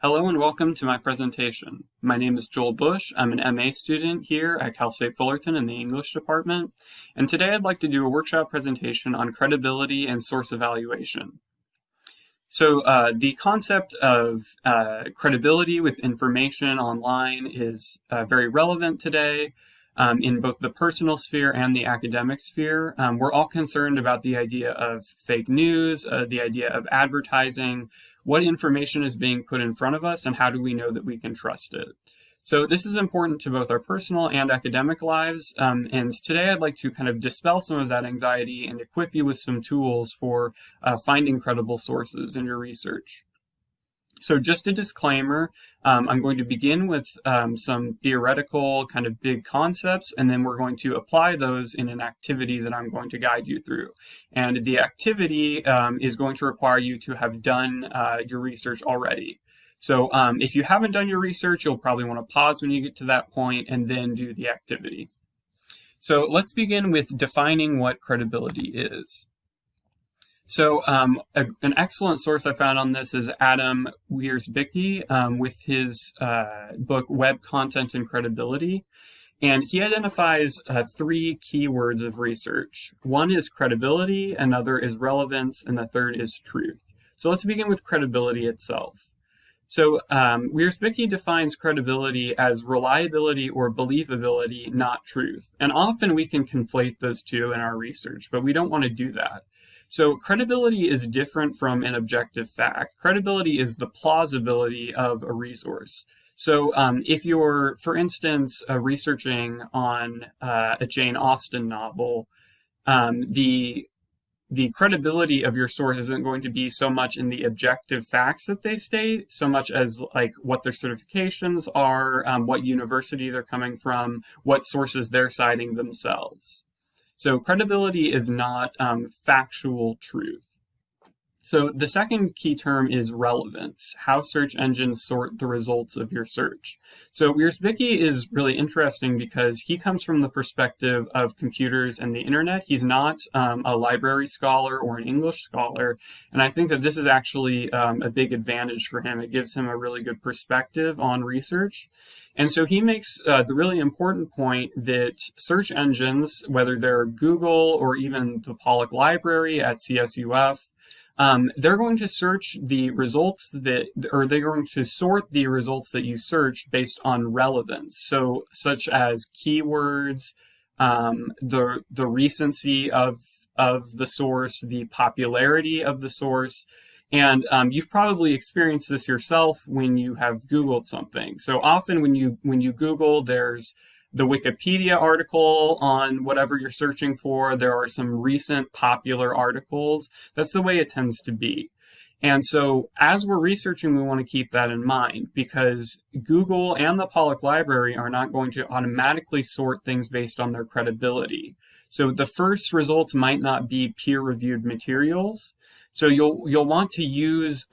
Hello and welcome to my presentation. My name is Joel Bush. I'm an MA student here at Cal State Fullerton in the English department, and today I'd like to do a workshop presentation on credibility and source evaluation. So the concept of credibility with information online is very relevant today in both the personal sphere and the academic sphere. We're all concerned about the idea of fake news, the idea of advertising, what information is being put in front of us, and how do we know that we can trust it. So this is important to both our personal and academic lives, and today I'd like to kind of dispel some of that anxiety and equip you with some tools for finding credible sources in your research. So just a disclaimer, I'm going to begin with some theoretical kind of big concepts, and then we're going to apply those in an activity that I'm going to guide you through. And the activity is going to require you to have done your research already. So if you haven't done your research, you'll probably want to pause when you get to that point and then do the activity. So let's begin with defining what credibility is. So an excellent source I found on this is Adam Wierzbicki with his book, Web Content and Credibility. And he identifies three keywords of research. One is credibility, another is relevance, and the third is truth. So let's begin with credibility itself. So Wierzbicki defines credibility as reliability or believability, not truth. And often we can conflate those two in our research, but we don't want to do that. So credibility is different from an objective fact. Credibility is the plausibility of a resource. So if you're, for instance, researching on a Jane Austen novel, the credibility of your source isn't going to be so much in the objective facts that they state, so much as like what their certifications are, what university they're coming from, what sources they're citing themselves. So credibility is not factual truth. So the second key term is relevance, how search engines sort the results of your search. So Wierzbicki is really interesting because he comes from the perspective of computers and the internet. He's not a library scholar or an English scholar, and I think that this is actually a big advantage for him. It gives him a really good perspective on research. And so he makes the really important point that search engines, whether they're Google or even the Pollock Library at CSUF, they're going to search the results they're going to sort the results that you search based on relevance. So, such as keywords, the recency of the source, the popularity of the source. And you've probably experienced this yourself when you have Googled something. So often when you Google, there's the Wikipedia article on whatever you're searching for. There are some recent popular articles. That's the way it tends to be. And so as we're researching, we want to keep that in mind because Google and the Pollock Library are not going to automatically sort things based on their credibility. So the first results might not be peer-reviewed materials. So you'll want to use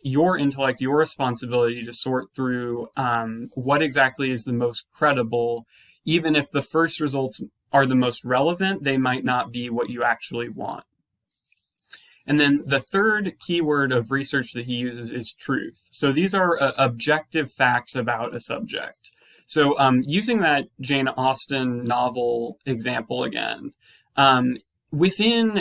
your intellect, your responsibility to sort through what exactly is the most credible. Even if the first results are the most relevant, they might not be what you actually want. And then the third keyword of research that he uses is truth. So these are objective facts about a subject. So using that Jane Austen novel example again, within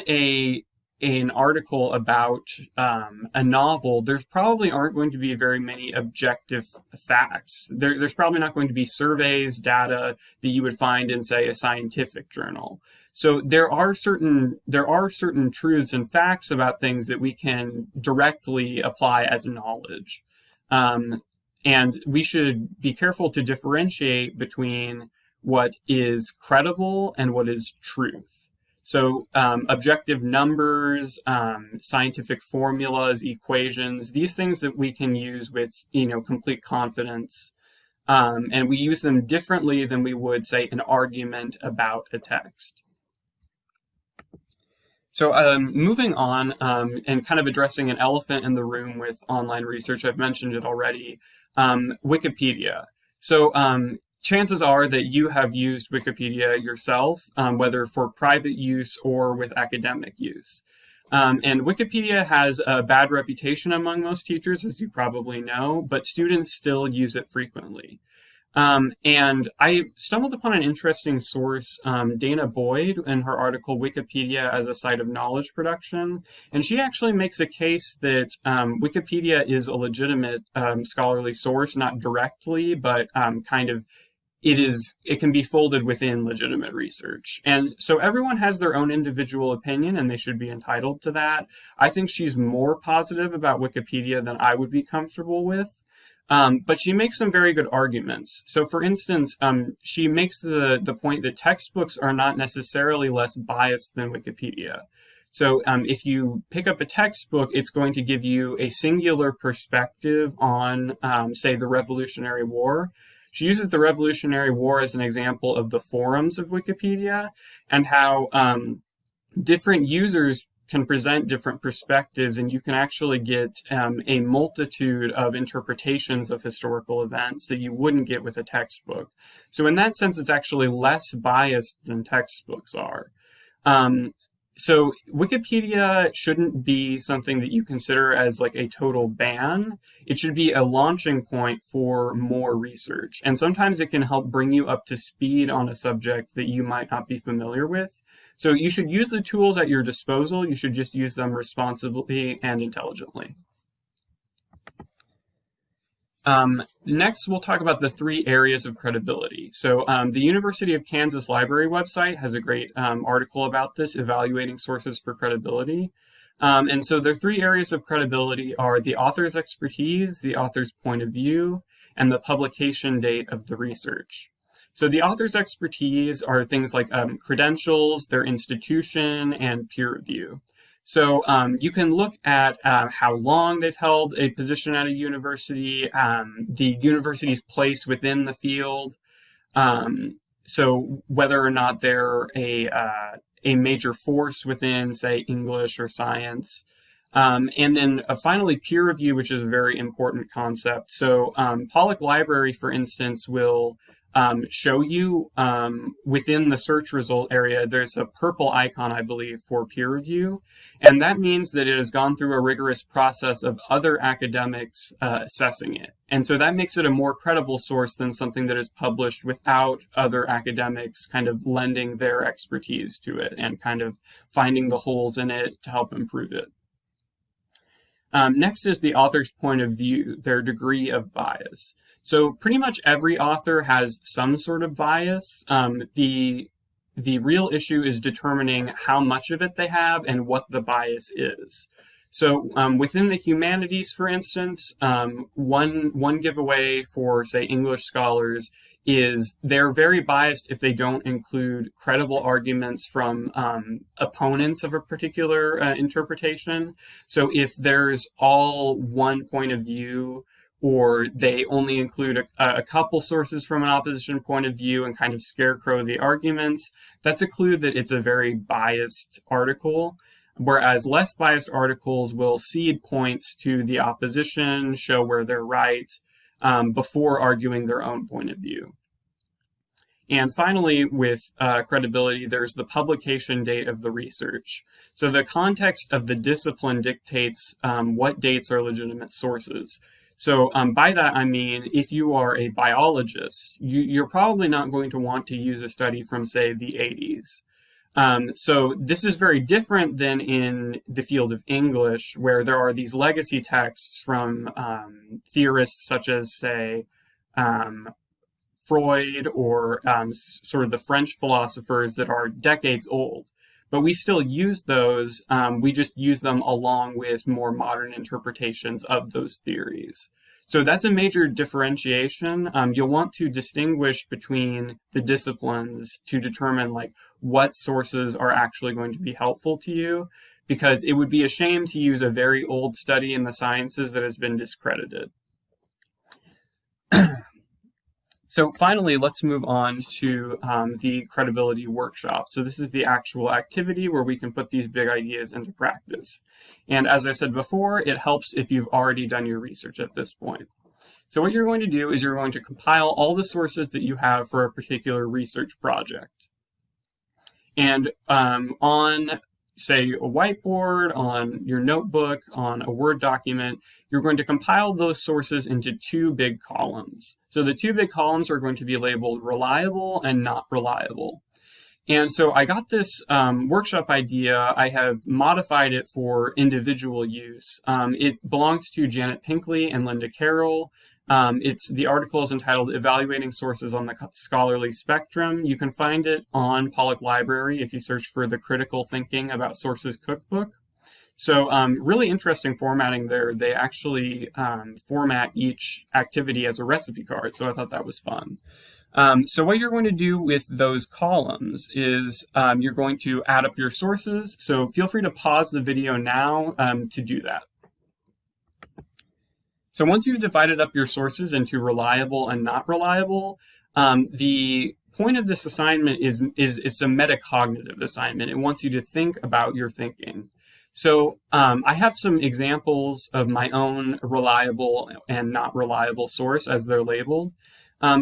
an article about a novel, there probably aren't going to be very many objective facts. There's probably not going to be surveys, data that you would find in, say, a scientific journal. So there are certain truths and facts about things that we can directly apply as knowledge. And we should be careful to differentiate between what is credible and what is truth. So objective numbers, scientific formulas, equations, these things that we can use with complete confidence. And we use them differently than we would, say, an argument about a text. So moving on and kind of addressing an elephant in the room with online research, I've mentioned it already, Wikipedia. So chances are that you have used Wikipedia yourself, whether for private use or with academic use. And Wikipedia has a bad reputation among most teachers, as you probably know, but students still use it frequently. And I stumbled upon an interesting source, Dana Boyd, in her article Wikipedia as a Site of Knowledge Production. And she actually makes a case that Wikipedia is a legitimate scholarly source, not directly, but kind of it can be folded within legitimate research. And so everyone has their own individual opinion and they should be entitled to that. I think she's more positive about Wikipedia than I would be comfortable with. But she makes some very good arguments. So for instance, she makes the point that textbooks are not necessarily less biased than Wikipedia. So if you pick up a textbook, it's going to give you a singular perspective on, say, the Revolutionary War. She uses the Revolutionary War as an example of the forums of Wikipedia and how different users can present different perspectives, and you can actually get a multitude of interpretations of historical events that you wouldn't get with a textbook. So in that sense, it's actually less biased than textbooks are. So Wikipedia shouldn't be something that you consider as like a total ban. It should be a launching point for more research. And sometimes it can help bring you up to speed on a subject that you might not be familiar with. So you should use the tools at your disposal. You should just use them responsibly and intelligently. Next, we'll talk about the 3 areas of credibility. So the University of Kansas Library website has a great article about this, evaluating sources for credibility. And so their 3 areas of credibility are the author's expertise, the author's point of view, and the publication date of the research. So the author's expertise are things like credentials, their institution, and peer review. So you can look at how long they've held a position at a university, the university's place within the field, so whether or not they're a major force within, say, English or science. And then finally, peer review, which is a very important concept. So Pollock Library, for instance, will show you within the search result area, there's a purple icon, I believe, for peer review. And that means that it has gone through a rigorous process of other academics assessing it. And so that makes it a more credible source than something that is published without other academics kind of lending their expertise to it and kind of finding the holes in it to help improve it. Next is the author's point of view, their degree of bias. So pretty much every author has some sort of bias. The real issue is determining how much of it they have and what the bias is. So within the humanities, for instance, one giveaway for, say, English scholars is they're very biased if they don't include credible arguments from opponents of a particular interpretation. So if there's all one point of view, or they only include a couple sources from an opposition point of view and kind of scarecrow the arguments, that's a clue that it's a very biased article. Whereas less biased articles will cede points to the opposition, show where they're right, before arguing their own point of view. And finally, with credibility, there's the publication date of the research. So the context of the discipline dictates what dates are legitimate sources. So by that, I mean, if you are a biologist, you're probably not going to want to use a study from, say, the 80s. So this is very different than in the field of English, where there are these legacy texts from theorists such as, say, Freud or sort of the French philosophers that are decades old. But we still use those, we just use them along with more modern interpretations of those theories. So that's a major differentiation. You'll want to distinguish between the disciplines to determine like what sources are actually going to be helpful to you, because it would be a shame to use a very old study in the sciences that has been discredited. So finally, let's move on to the credibility workshop. So this is the actual activity where we can put these big ideas into practice. And as I said before, it helps if you've already done your research at this point. So what you're going to do is you're going to compile all the sources that you have for a particular research project. And on say, a whiteboard, on your notebook, on a Word document, you're going to compile those sources into two big columns. So the two big columns are going to be labeled reliable and not reliable. And so I got this workshop idea. I have modified it for individual use. It belongs to Janet Pinkley and Linda Carroll. The article is entitled Evaluating Sources on the Scholarly Spectrum. You can find it on Pollock Library if you search for the Critical Thinking About Sources cookbook. So really interesting formatting there. They actually format each activity as a recipe card, so I thought that was fun. So what you're going to do with those columns is you're going to add up your sources. So feel free to pause the video now to do that. So once you've divided up your sources into reliable and not reliable, the point of this assignment is it's a metacognitive assignment. It wants you to think about your thinking. So I have some examples of my own reliable and not reliable source as they're labeled.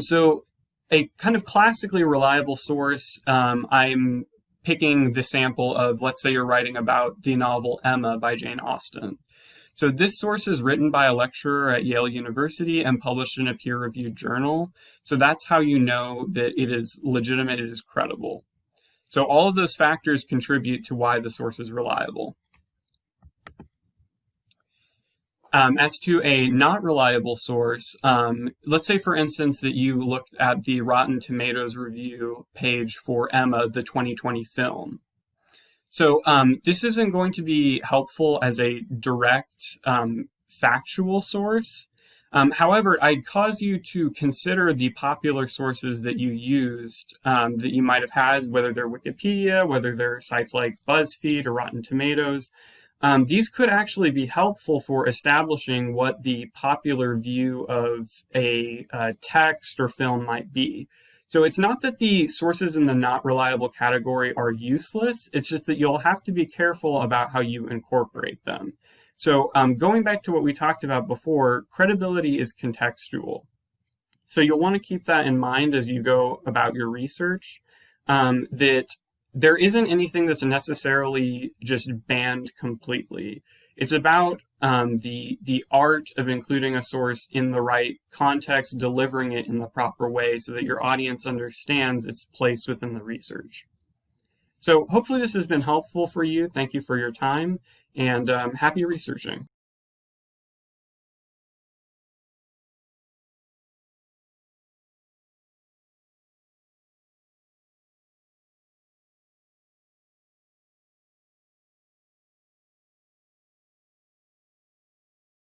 So a kind of classically reliable source, I'm picking the sample of, let's say you're writing about the novel Emma by Jane Austen. So this source is written by a lecturer at Yale University and published in a peer-reviewed journal. So that's how you know that it is legitimate, it is credible. So all of those factors contribute to why the source is reliable. As to a not reliable source, let's say, for instance, that you looked at the Rotten Tomatoes review page for Emma, the 2020 film. So this isn't going to be helpful as a direct factual source. However, I'd cause you to consider the popular sources that you used, that you might have had, whether they're Wikipedia, whether they're sites like BuzzFeed or Rotten Tomatoes. These could actually be helpful for establishing what the popular view of a text or film might be. So it's not that the sources in the not reliable category are useless, it's just that you'll have to be careful about how you incorporate them. So going back to what we talked about before, credibility is contextual. So you'll want to keep that in mind as you go about your research, that there isn't anything that's necessarily just banned completely. It's about the art of including a source in the right context, delivering it in the proper way so that your audience understands its place within the research. So hopefully this has been helpful for you. Thank you for your time, and happy researching.